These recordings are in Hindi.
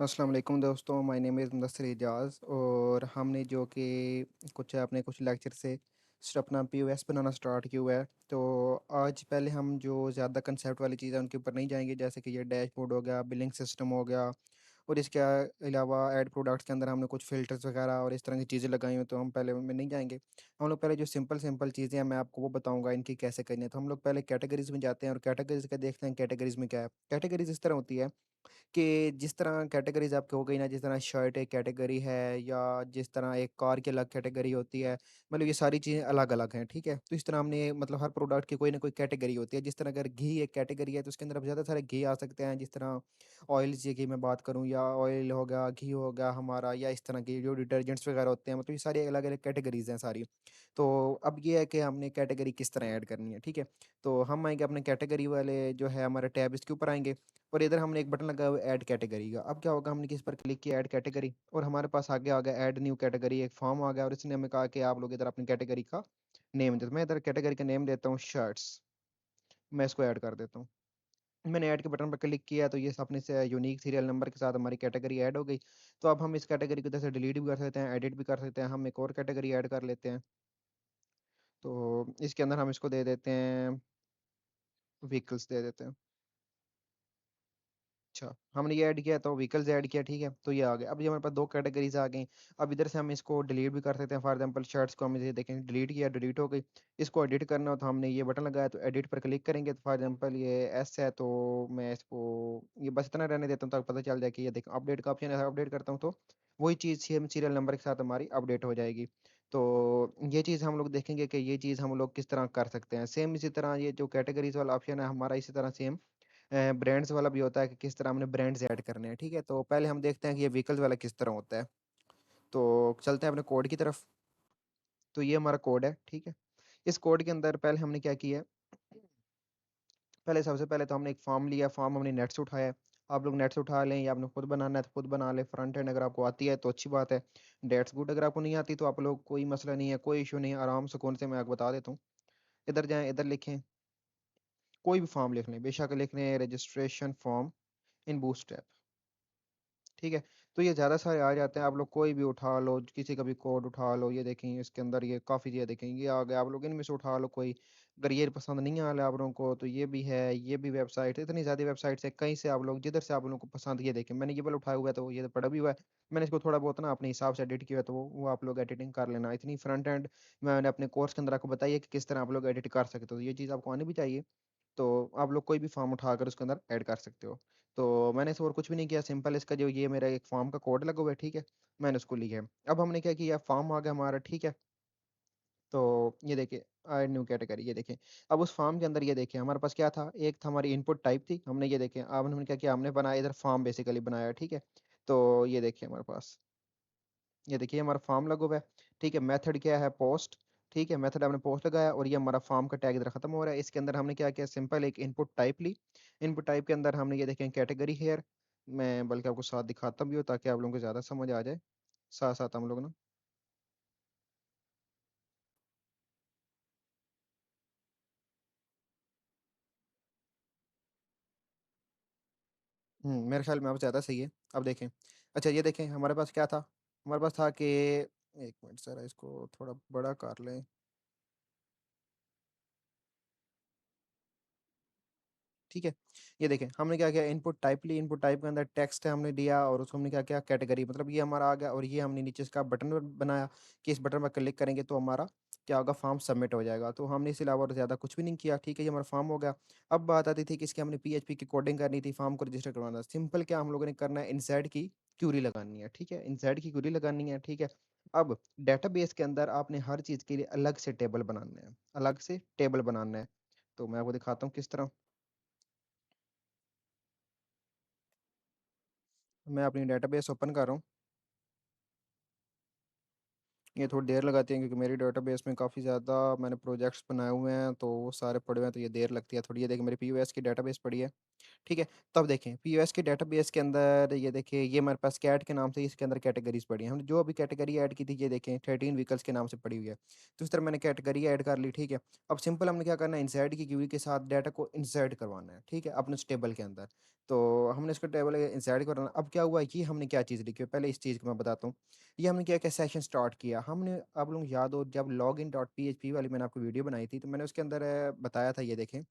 अस्सलाम वालेकुम दोस्तों, my name is Mudassir Ejaz. और हमने जो कि कुछ लेक्चर से अपना पीओएस बनाना स्टार्ट किया हुआ है। तो आज पहले हम जो ज़्यादा कंसेप्ट वाली चीज़ें उनके ऊपर नहीं जाएंगे, जैसे कि ये डैशबोर्ड हो गया, बिलिंग सिस्टम हो गया, और इसके अलावा ऐड प्रोडक्ट्स के अंदर हमने कुछ फ़िल्टर्स वगैरह और इस तरह की चीज़ें लगाई हुई, तो हम पहले उनमें नहीं जाएंगे। हम लोग पहले जो सिंपल सिंपल चीज़ें हैं मैं आपको वो बताऊंगा इनकी कैसे करनी है। तो हम लोग पहले कैटेगरीज में जाते हैं और कैटेगरीज का देखते हैं कैटेगरीज में क्या है। कैटेगरीज इस तरह होती है कि जिस तरह कैटेगरीज़ आपकी हो गई ना, जिस तरह शर्ट एक कैटेगरी है, या जिस तरह एक कार की अलग कैटेगरी होती है, मतलब ये सारी चीज़ें अलग-अलग हैं, ठीक है? तो इस तरह हमने मतलब हर प्रोडक्ट की कोई ना कोई कैटेगरी होती है। जिस तरह अगर घी एक कैटेगरी है, तो उसके अंदर अब ज़्यादा सारे घी आ सकते हैं। जिस तरह ऑयल्स की मैं बात करूँ, या ऑयल हो गया, घी हो गया हमारा, या इस तरह के जो डिटर्जेंट्स वगैरह होते हैं, मतलब ये सारी अलग-अलग कैटेगरीज़ हैं सारी। तो अब ये है कि हमने कैटेगरी किस तरह ऐड करनी है, ठीक है? तो हम आएँगे अपने कैटेगरी वाले जो है हमारा टैब, इसके ऊपर आएँगे और इधर हमने एक बटन लगाया हुआ है ऐड कैटेगरी का। अब क्या होगा, हमने किस पर क्लिक किया ऐड कैटेगरी, और हमारे पास आगे आ गया ऐड न्यू कैटेगरी, एक फॉर्म आ गया और इसने हमें कहा कि आप लोग इधर अपनी कैटेगरी का नेम दे। तो मैं इधर कैटेगरी का नेम देता हूँ शर्ट्स। मैं इसको ऐड कर देता हूँ। मैंने ऐड के बटन पर क्लिक किया तो ये अपने से यूनिक सीरियल नंबर के साथ हमारी कैटेगरी ऐड हो गई। तो अब हम इस कैटेगरी को इधर से डिलीट भी कर सकते हैं, एडिट भी कर सकते हैं। हम एक और कैटेगरी ऐड कर लेते हैं। तो इसके अंदर हम इसको दे देते हैं व्हीकल्स दे देते हैं। अच्छा, हमने ये ऐड किया तो व्हीकल्स ऐड किया, ठीक है? तो ये आ गया। अब ये हमारे पास 2 कैटेगरीज़ आ गई। अब इधर से हम इसको डिलीट भी कर सकते हैं। फॉर एग्ज़ाम्पल शर्ट्स को हम इसे देखें डिलीट किया, डिलीट हो गई। इसको एडिट करना हो तो हमने ये बटन लगाया तो एडिट पर क्लिक करेंगे, तो फॉर एग्ज़ाम्पल ये एस है, तो मैं इसको ये बस इतना रहने देता हूँ ताकि पता चल जाए कि ये देखो अपडेट का ऑप्शन है, अपडेट करता हूँ तो वही चीज़ सेम सीरियल नंबर के साथ हमारी अपडेट हो जाएगी। तो ये चीज़ हम लोग देखेंगे कि ये चीज़ हम लोग किस तरह कर सकते हैं। सेम इसी तरह ये जो कैटेगरीज़ वाला ऑप्शन है हमारा, इसी तरह सेम ब्रांड्स वाला भी होता है कि किस तरह हमने ब्रांड्स ऐड करने हैं, ठीक है? तो पहले हम देखते हैं कि ये व्हीकल्स वाला किस तरह होता है। तो चलते हैं अपने कोड की तरफ। तो ये हमारा कोड है, ठीक है? इस कोड के अंदर पहले हमने क्या किया है, पहले सबसे पहले तो हमने एक फॉर्म लिया, फॉर्म हमने नेट से उठाया है। आप लोग नेट से उठा लें, या आपने खुद बनाना है तो खुद बना लें। फ्रंट एंड अगर आपको आती है तो अच्छी बात है, दैट्स गुड। अगर आपको नहीं आती तो आप लोग कोई मसला नहीं है, कोई इश्यू नहीं है, आराम सुकून से मैं आपको बता देता हूँ। इधर जाएँ, इधर लिखें, कोई भी फॉर्म लिख लें, बेशक लिख लें रजिस्ट्रेशन फॉर्म इन बूटस्ट्रैप। ठीक है? तो ये ज़्यादा सारे आ जाते हैं, आप लोग कोई भी उठा लो, किसी का भी कोड उठा लो, ये देखें इसके अंदर ये काफ़ी चीज़ें देखें, ये आ गया, आप लोग इनमें से उठा लो कोई। अगर ये पसंद नहीं आ रहा आप लोगों को तो ये भी है, ये भी वेबसाइट है, इतनी ज़्यादा वेबसाइट्स है, कहीं से आप लोग जिधर से आप लोगों को पसंद ये देखें। मैंने ये वाला उठाया हुआ है तो ये तो पड़ा भी हुआ है। मैंने इसको थोड़ा बहुत ना अपने हिसाब से एडिट किया है, तो वो आप लोग एडिटिंग कर लेना। इतनी फ्रंट एंड मैंने अपने कोर्स के अंदर आपको बताई है कि किस तरह आप लोग एडिट कर सकते हो, तो ये चीज़ आपको आनी भी चाहिए। तो आप लोग कोई भी फ़ॉर्म उठाकर उसके अंदर ऐड कर सकते हो। तो मैंने इससे और कुछ भी नहीं किया, सिंपल इसका जो ये मेरा एक फ़ॉर्म का कोड लगा हुआ है, ठीक है? मैंने उसको लिया है। अब हमने क्या किया, फ़ॉर्म आ गया हमारा, ठीक है? तो ये देखिए ऐड न्यू कैटेगरी, ये देखें। अब उस फ़ॉर्म के अंदर ये देखिए हमारे पास क्या था, एक था हमारी इनपुट टाइप थी, हमने ये देखें अब हमने क्या किया, हमने बनाया इधर फ़ॉर्म बेसिकली बनाया, ठीक है? तो ये देखिए हमारे पास ये देखिए हमारा फॉर्म लगा हुआ है, ठीक है? मेथड क्या है, पोस्ट, ठीक है? मेथड हमने पोस्ट लगाया और ये हमारा फॉर्म का टैग इधर खत्म हो रहा है। इसके अंदर हमने क्या किया, सिंपल एक इनपुट टाइप ली। इनपुट टाइप के अंदर हमने ये देखें कैटेगरी हेयर, मैं बल्कि आपको साथ दिखाता भी हूँ ताकि आप लोगों को ज़्यादा समझ आ जाए। साथ-साथ हम लोग ना मेरे ख्याल में अब ज़्यादा सही है। अब देखें, अच्छा ये देखें हमारे पास क्या था? हमारे पास था कि 1 मिनट ज़रा इसको थोड़ा बड़ा कर लें। ठीक है? ये देखें, हमने क्या किया, इनपुट टाइप ली, इनपुट टाइप के अंदर टेक्स्ट है हमने दिया और उसको हमने क्या किया, कैटेगरी, मतलब ये हमारा आ गया, और ये हमने नीचे इसका बटन बनाया कि इस बटन पर क्लिक करेंगे तो हमारा क्या होगा, फॉर्म सबमिट हो जाएगा। तो हमने इसके अलावा और ज़्यादा कुछ भी नहीं किया, ठीक है? ये हमारा फॉर्म हो गया। अब बात आती थी कि इसकी हमने पीएचपी की कोडिंग करनी थी, फॉर्म को रजिस्टर करवाना था। सिंपल क्या हम लोगों ने करना है, इनसाइड की क्यूरी लगानी है, ठीक है? इनसाइड की क्यूरी लगानी है, ठीक है? अब डेटाबेस के अंदर आपने हर चीज़ के लिए अलग से टेबल बनाना है, अलग से टेबल बनाना है। तो मैं आपको दिखाता हूँ किस तरह। मैं अपनी डेटाबेस ओपन कर रहा हूँ। ये थोड़ी देर लगाती है क्योंकि मेरी डेटाबेस में काफ़ी ज़्यादा मैंने प्रोजेक्ट्स बनाए हुए हैं, तो वो सारे पड़े हुए हैं, तो ये देर लगती है थोड़ी। ये देखिए मेरी पीओएस की डेटाबेस पड़ी है। ठीक है। तो अब देखें पीओएस के डेटाबेस के अंदर ये देखिए ये हमारे पास कैट के नाम से इसके अंदर कैटेगरीज पड़ी हैं। हमने जो अभी कैटेगरी ऐड की थी ये देखें 13 व्हीकल्स के नाम से पड़ी हुई है। तो इस तरह मैंने कैटेगरी ऐड कर ली, ठीक है। अब सिंपल हमने क्या करना है, इंसर्ट की क्यूरी के साथ डाटा को इंसर्ट करवाना है, ठीक है, अपने टेबल के अंदर। तो हमने इसको टेबल इंसर्ट करवाना। अब क्या हुआ, ये हमने क्या चीज़ लिखी है, पहले इस चीज़ को मैं बताता हूँ। ये हमने क्या क्या सेशन स्टार्ट किया हमने, आप लोग याद हो जब log in dot P H P वाली मैंने आपको वीडियो बनाई थी, तो मैंने उसके अंदर बताया था, ये देखें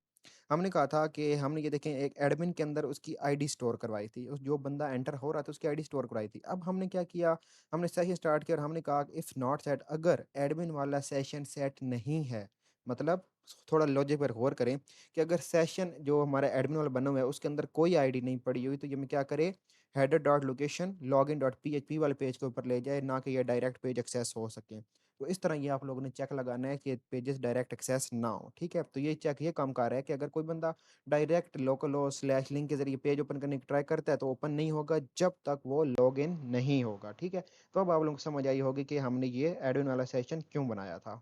हमने कहा था कि हमने ये देखें एक एडमिन के अंदर उसकी आईडी स्टोर करवाई थी, उस जो बंदा एंटर हो रहा था उसकी आईडी स्टोर करवाई थी। अब हमने क्या किया, हमने सेशन स्टार्ट किया और हमने कहा इफ़ नॉट सेट, अगर एडमिन वाला सेशन सेट नहीं है, मतलब थोड़ा लॉजिक पर गौर करें कि अगर सेशन जो हमारा एडमिन वाला बना हुआ है उसके अंदर कोई आईडी नहीं पड़ी हुई, तो ये में क्या करे, header dot location log in dot P H P वाले पेज के ऊपर ले जाए, ना कि ये डायरेक्ट पेज एक्सेस हो सके। तो इस तरह ये आप लोगों ने चेक लगाना है कि पेजेस डायरेक्ट एक्सेस ना हो, ठीक है। तो ये चेक ये काम कर रहा है कि अगर कोई बंदा डायरेक्ट लोकल हो स्लैश लिंक के जरिए पेज ओपन करने की ट्राई करता है तो ओपन नहीं होगा जब तक वो लॉग इन नहीं होगा, ठीक है। तो अब आप लोगों को समझ आई होगी कि हमने ये एडमिन वाला सेशन क्यों बनाया था।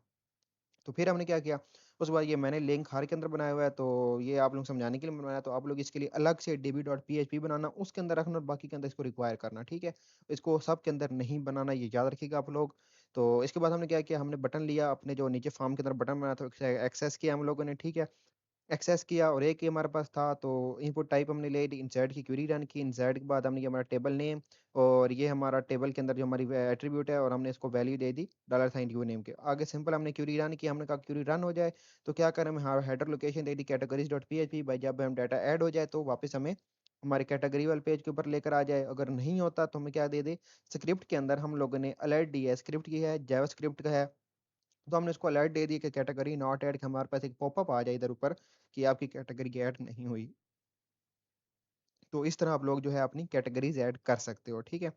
तो फिर हमने क्या किया, उसके बाद ये मैंने लिंक हर के अंदर बनाया हुआ है, तो ये आप लोग समझाने के लिए बनाया। तो आप लोग इसके लिए अलग से db.php बनाना, उसके अंदर रखना और बाकी के अंदर इसको रिक्वायर करना, ठीक है। इसको सब के अंदर नहीं बनाना, ये याद रखिएगा आप लोग। तो इसके बाद हमने क्या किया, हमने बटन लिया अपने जो नीचे फॉर्म के अंदर बटन बनाया था, एक्सेस किया हम लोगों ने, ठीक है। एक्सेस किया और एक ही हमारे पास था, तो इनपुट टाइप हमने ले ली, इंसर्ट की क्वेरी रन की, इंसर्ट के बाद हमने ये हमारा टेबल नेम और ये हमारा टेबल के अंदर जो हमारी एट्रीब्यूट है और हमने इसको वैल्यू दे दी $साइन यू नेम के आगे। सिंपल हमने क्वेरी रन की, हमने कहा क्वेरी रन हो जाए तो क्या करें, हमें हेडर लोकेशन दे दी categories dot P H P, भाई जब हम डाटा ऐड हो जाए तो वापस हमें हमारे कैटेगरी वाले पेज के ऊपर लेकर आ जाए। अगर नहीं होता तो हमें क्या दे दे, स्क्रिप्ट के अंदर हम लोगों ने अलर्ट दी है, स्क्रिप्ट की है जावा स्क्रिप्ट का है, तो हमने उसको अलर्ट दे दिया कि कैटेगरी नॉट ऐड, कि हमारे पास एक पॉपअप आ जाए इधर ऊपर कि आपकी कैटेगरी ऐड नहीं हुई। तो इस तरह आप लोग जो है अपनी कैटेगरीज ऐड कर सकते हो, ठीक है।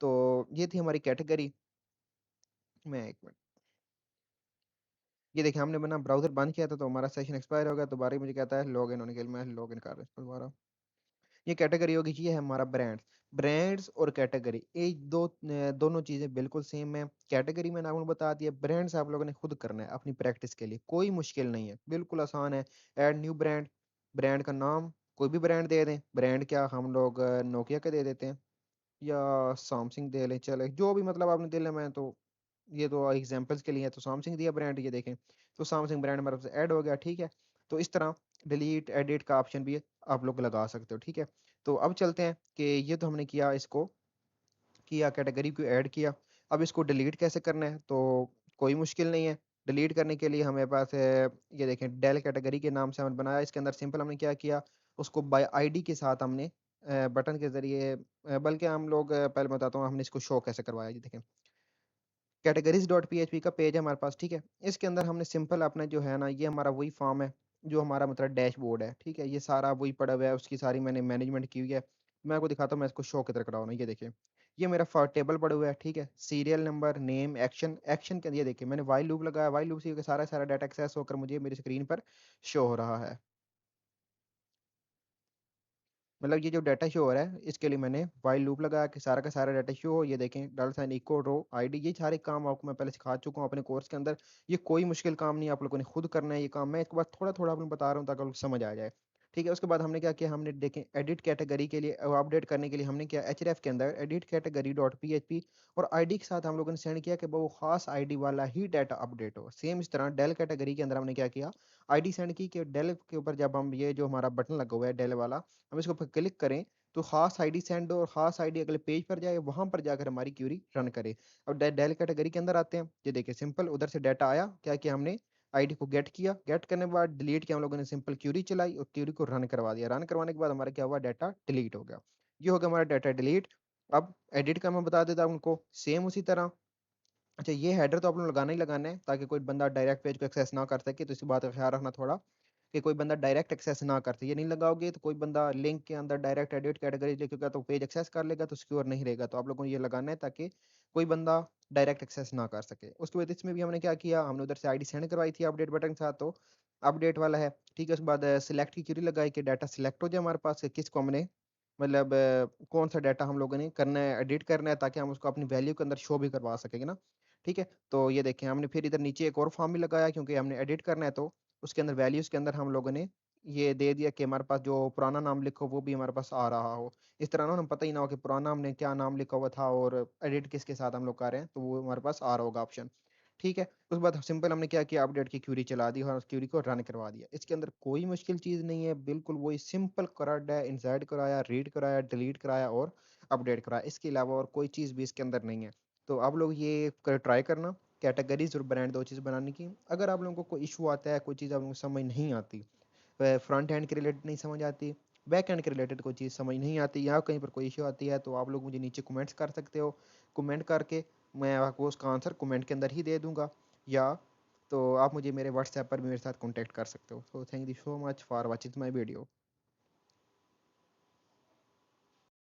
तो ये थी हमारी कैटेगरी। मैं एक मिनट, ये देखिए हमने बना ब्राउजर बंद किया था तो हमारा सेशन एक्सपायर हो गया, दोबारा ही मुझे कहता है लॉग इन होने के लिए, मैं लॉग इन कर रहा हूँ दोबारा। ये कैटेगरी होगी, ये है हमारा ब्रांड्स। ब्रांड्स और कैटेगरी एक दो दोनों चीजें बिल्कुल सेम है। कैटेगरी मैंने आपको बता दिया, ब्रांड्स आप लोगों ने खुद करना है अपनी प्रैक्टिस के लिए, कोई मुश्किल नहीं है, बिल्कुल आसान है। ऐड न्यू ब्रांड, ब्रांड का नाम कोई भी ब्रांड दे दें, ब्रांड क्या हम लोग नोकिया का दे देते हैं या सैमसंग दे लें, चले जो भी मतलब आपने दे लें, मैं तो ये तो एग्जांपल्स के लिए है, तो सैमसंग दिया ब्रांड, ये देखें तो सैमसंग ब्रांड हमारे पास ऐड हो गया, ठीक है। तो इस तरह डिलीट एडिट का ऑप्शन भी आप लोग लगा सकते हो, ठीक है। तो अब चलते हैं कि ये तो हमने किया, इसको किया कैटेगरी को ऐड किया। अब इसको डिलीट कैसे करना है, तो कोई मुश्किल नहीं है। डिलीट करने के लिए हमें पास है, ये देखें डेल कैटेगरी के नाम से हमने बनाया, इसके अंदर सिंपल हमने क्या किया, उसको बाय आईडी के साथ हमने बटन के जरिए बल्कि हम लोग पहले मैं बताता हूँ हमने इसको शो कैसे करवाया, ये देखें कैटेगरीज डॉट पी का पेज है हमारे पास, ठीक है। इसके अंदर हमने सिंपल अपना जो है ना, ये हमारा वही फॉर्म है जो हमारा मतलब डैशबोर्ड है, ठीक है। ये सारा वही पड़ा हुआ है, उसकी सारी मैंने मैनेजमेंट की हुई है। मैं आपको दिखाता हूँ, मैं इसको शो की तरह कराऊँ ना, ये देखिए ये मेरा टेबल पड़ा हुआ है, ठीक है। Serial number name action, action के ये देखिए मैंने वाइल लूप लगाया, वाइल लूप से सारा सारा डाटा एक्सेस होकर मुझे मेरी स्क्रीन पर शो हो रहा है। मतलब ये जो डाटा शो हो रहा है इसके लिए मैंने वाइल लूप लगाया कि सारा का सारा डाटा शो हो। ये देखें $साइन इक्वल रो आईडी, ये सारे काम आपको मैं पहले सिखा चुका हूँ अपने कोर्स के अंदर। ये कोई मुश्किल काम नहीं, आप लोगों ने खुद करना है ये काम, मैं इसके बाद थोड़ा थोड़ा आपको बता रहा हूँ ताकि आपको समझ आ जाए, ठीक है। उसके बाद हमने क्या किया, हमने देखें एडिट कैटेगरी के लिए अपडेट करने के लिए हमने किया एच के अंदर edit category dot P H P, और आईडी के साथ हम लोगों ने सेंड किया कि वो खास आईडी वाला ही डाटा अपडेट हो। सेम इस तरह डेल कैटेगरी के अंदर हमने क्या किया, आईडी सेंड की कि डेल के ऊपर जब हम ये जो हमारा बटन लगा हुआ है डेल वाला, हम इसको क्लिक करें तो खास आईडी सेंड हो और खास आईडी अगले पेज पर जाए, वहां पर जाकर हमारी क्यूरी रन करे। अब डेल कैटेगरी के अंदर आते हैं, ये देखिए सिंपल उधर से डाटा आया, क्या किया हमने आईडी को गेट किया, गेट करने के बाद डिलीट किया हम लोगों ने, सिंपल क्यूरी चलाई और क्यूरी को रन करवा दिया। रन करवाने के बाद हमारा क्या हुआ, डाटा डिलीट हो गया। ये हो गया हमारा डाटा डिलीट। अब एडिट का मैं बता देता हूं उनको, सेम उसी तरह। अच्छा ये हेडर तो आप लोग लगाना ही लगाना है ताकि कोई बंदा डायरेक्ट पेज को एक्सेस ना कर सके, तो इसी बात का ख्याल रखना थोड़ा कि कोई बंदा डायरेक्ट एक्सेस ना कर सके। ये नहीं लगाओगे तो कोई बंदा लिंक के अंदर डायरेक्ट एडिट कैटेगरी लिखेगा तो पेज एक्सेस कर लेगा, तो सिक्योर नहीं रहेगा। तो आप लोगों को ये लगाना है ताकि कोई बंदा डायरेक्ट एक्सेस ना कर सके। उसके बाद इसमें भी हमने क्या किया, हमने उधर से आईडी सेंड करवाई थी अपडेट बटन के साथ, तो अपडेट वाला है, ठीक है। उसके बाद सिलेक्ट की क्यूरी लगाई कि डाटा सिलेक्ट हो जाए हमारे पास कि किसको हमने मतलब कौन सा डाटा हम लोगों ने करना है, एडिट करना है, ताकि हम उसको अपनी वैल्यू के अंदर शो भी करवा सकेंगे ना, ठीक है। तो ये देखें हमने फिर इधर नीचे एक और फॉर्म भी लगाया क्योंकि हमने एडिट करना है, तो उसके अंदर वैल्यूज के अंदर हम लोगों ने ये दे दिया कि हमारे पास जो पुराना नाम लिखो वो भी हमारे पास आ रहा हो। इस तरह ना हमें पता ही ना हो कि पुराना हमने क्या नाम लिखा हुआ था और एडिट किसके साथ हम लोग कर रहे हैं, तो वो हमारे पास आ रहा होगा ऑप्शन। ठीक है, उसके बाद सिंपल हमने क्या किया, अपडेट की क्यूरी चला दी और उस क्यूरी को रन करवा दिया। इसके अंदर कोई मुश्किल चीज़ नहीं है, बिल्कुल वही सिंपल करड है, इंसर्ट कराया, रीड कराया, डिलीट कराया और अपडेट कराया, इसके अलावा और कोई चीज़ भी इसके अंदर नहीं है। तो आप लोग ये ट्राई करना, कैटेगरीज और ब्रांड दो चीज़ बनाने की। अगर आप लोगों को कोई इशू आता है, कोई चीज़ आप लोगों को समझ नहीं आती, फ्रंट एंड के रिलेटेड नहीं समझ आती, बैक एंड के रिलेटेड कोई चीज़ समझ नहीं आती, या कहीं पर कोई इशू आती है, तो आप लोग मुझे नीचे कमेंट्स कर सकते हो। कमेंट करके मैं आपको उसका आंसर कमेंट के अंदर ही दे दूंगा, या तो आप मुझे मेरे व्हाट्सएप पर भी मेरे साथ कॉन्टैक्ट कर सकते हो। So thank you so much for watching my video.